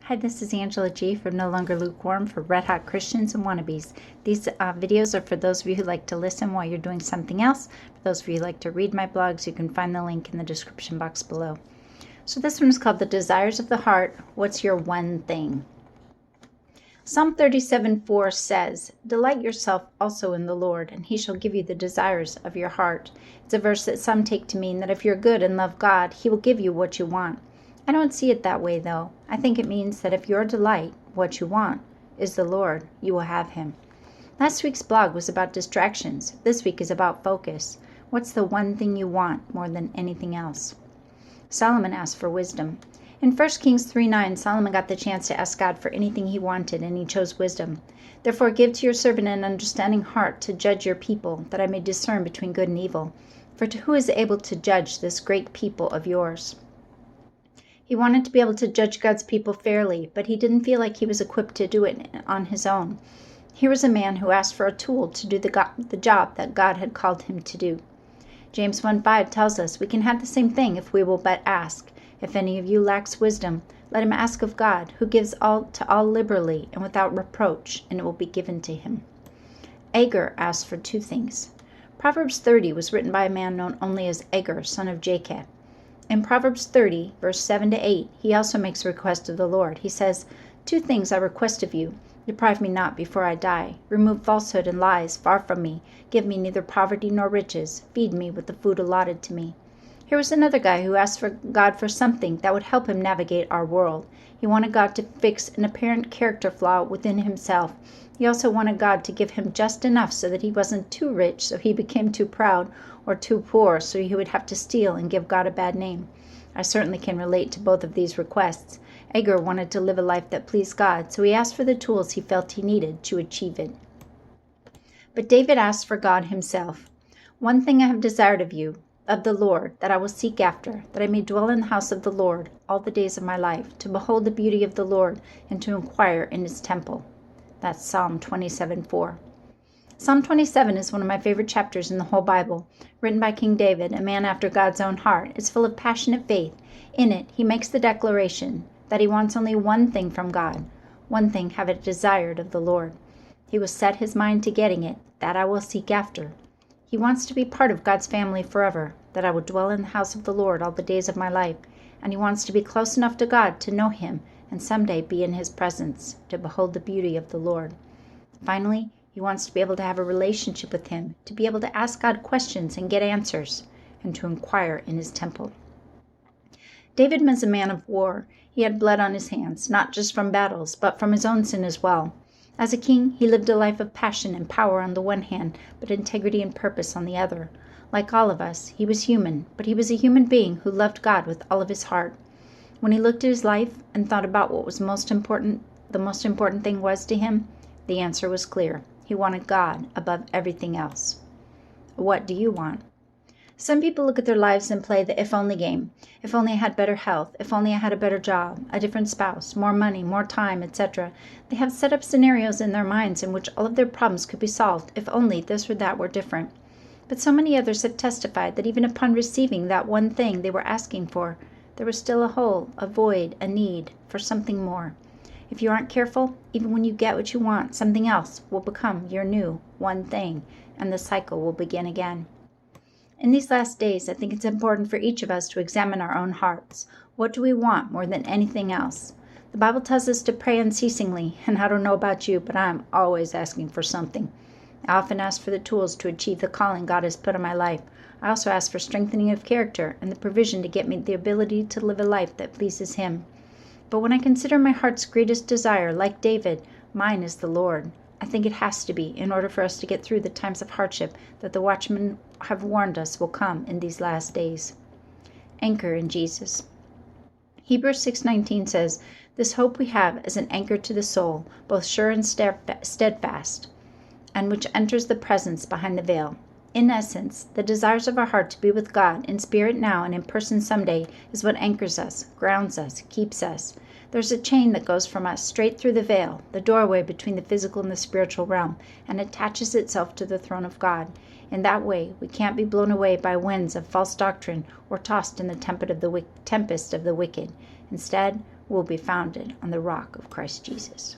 Hi, this is Angela G. from No Longer Lukewarm for Red Hot Christians and Wannabes. These videos are for those of you who like to listen while you're doing something else. For those of you who like to read my blogs, you can find the link in the description box below. So this one is called The Desires of the Heart. What's your one thing? Psalm 37:4 says, "Delight yourself also in the Lord, and he shall give you the desires of your heart." It's a verse that some take to mean that if you're good and love God, he will give you what you want. I don't see it that way, though. I think it means that if your delight, what you want, is the Lord, you will have him. Last week's blog was about distractions. This week is about focus. What's the one thing you want more than anything else? Solomon asked for wisdom. In 1 Kings 3:9, Solomon got the chance to ask God for anything he wanted, and he chose wisdom. "Therefore give to your servant an understanding heart to judge your people, that I may discern between good and evil. For who is able to judge this great people of yours?" He wanted to be able to judge God's people fairly, but he didn't feel like he was equipped to do it on his own. Here was a man who asked for a tool to do the job that God had called him to do. James 1:5 tells us we can have the same thing if we will but ask. "If any of you lacks wisdom, let him ask of God, who gives to all liberally and without reproach, and it will be given to him." Agur asked for two things. Proverbs 30 was written by a man known only as Agur, son of Jacob. In Proverbs 30, verse 7-8, he also makes a request of the Lord. He says, "Two things I request of you. Deprive me not before I die. Remove falsehood and lies far from me. Give me neither poverty nor riches. Feed me with the food allotted to me." Here was another guy who asked for God for something that would help him navigate our world. He wanted God to fix an apparent character flaw within himself. He also wanted God to give him just enough so that he wasn't too rich, so he became too proud, or too poor, so he would have to steal and give God a bad name. I certainly can relate to both of these requests. Agur wanted to live a life that pleased God, so he asked for the tools he felt he needed to achieve it. But David asked for God himself. "One thing I have desired of you, of the Lord, that I will seek after, that I may dwell in the house of the Lord all the days of my life, to behold the beauty of the Lord, and to inquire in his temple." That's Psalm 27:4. Psalm 27 is one of my favorite chapters in the whole Bible. Written by King David, a man after God's own heart, it's full of passionate faith. In it, he makes the declaration that he wants only one thing from God. "One thing have I desired of the Lord." He will set his mind to getting it, "that I will seek after." He wants to be part of God's family forever, "that I will dwell in the house of the Lord all the days of my life." And he wants to be close enough to God to know him and someday be in his presence, to behold the beauty of the Lord. Finally, he wants to be able to have a relationship with him, to be able to ask God questions and get answers, and to inquire in his temple. David was a man of war. He had blood on his hands, not just from battles, but from his own sin as well. As a king, he lived a life of passion and power on the one hand, but integrity and purpose on the other. Like all of us, he was human, but he was a human being who loved God with all of his heart. When he looked at his life and thought about what was the most important thing was to him, the answer was clear. He wanted God above everything else. What do you want? Some people look at their lives and play the if-only game. If only I had better health, if only I had a better job, a different spouse, more money, more time, etc. They have set up scenarios in their minds in which all of their problems could be solved if only this or that were different. But so many others have testified that even upon receiving that one thing they were asking for, there was still a hole, a void, a need for something more. If you aren't careful, even when you get what you want, something else will become your new one thing, and the cycle will begin again. In these last days, I think it's important for each of us to examine our own hearts. What do we want more than anything else? The Bible tells us to pray unceasingly, and I don't know about you, but I'm always asking for something. I often ask for the tools to achieve the calling God has put on my life. I also ask for strengthening of character and the provision to get me the ability to live a life that pleases him. But when I consider my heart's greatest desire, like David, mine is the Lord. I think it has to be in order for us to get through the times of hardship that the watchmen have warned us will come in these last days. Anchor in Jesus. Hebrews 6:19 says, "This hope we have as an anchor to the soul, both sure and steadfast, and which enters the presence behind the veil." In essence, the desires of our heart to be with God in spirit now and in person someday is what anchors us, grounds us, keeps us. There's a chain that goes from us straight through the veil, the doorway between the physical and the spiritual realm, and attaches itself to the throne of God. In that way, we can't be blown away by winds of false doctrine or tossed in the tempest of the wicked. Instead, will be founded on the rock of Christ Jesus.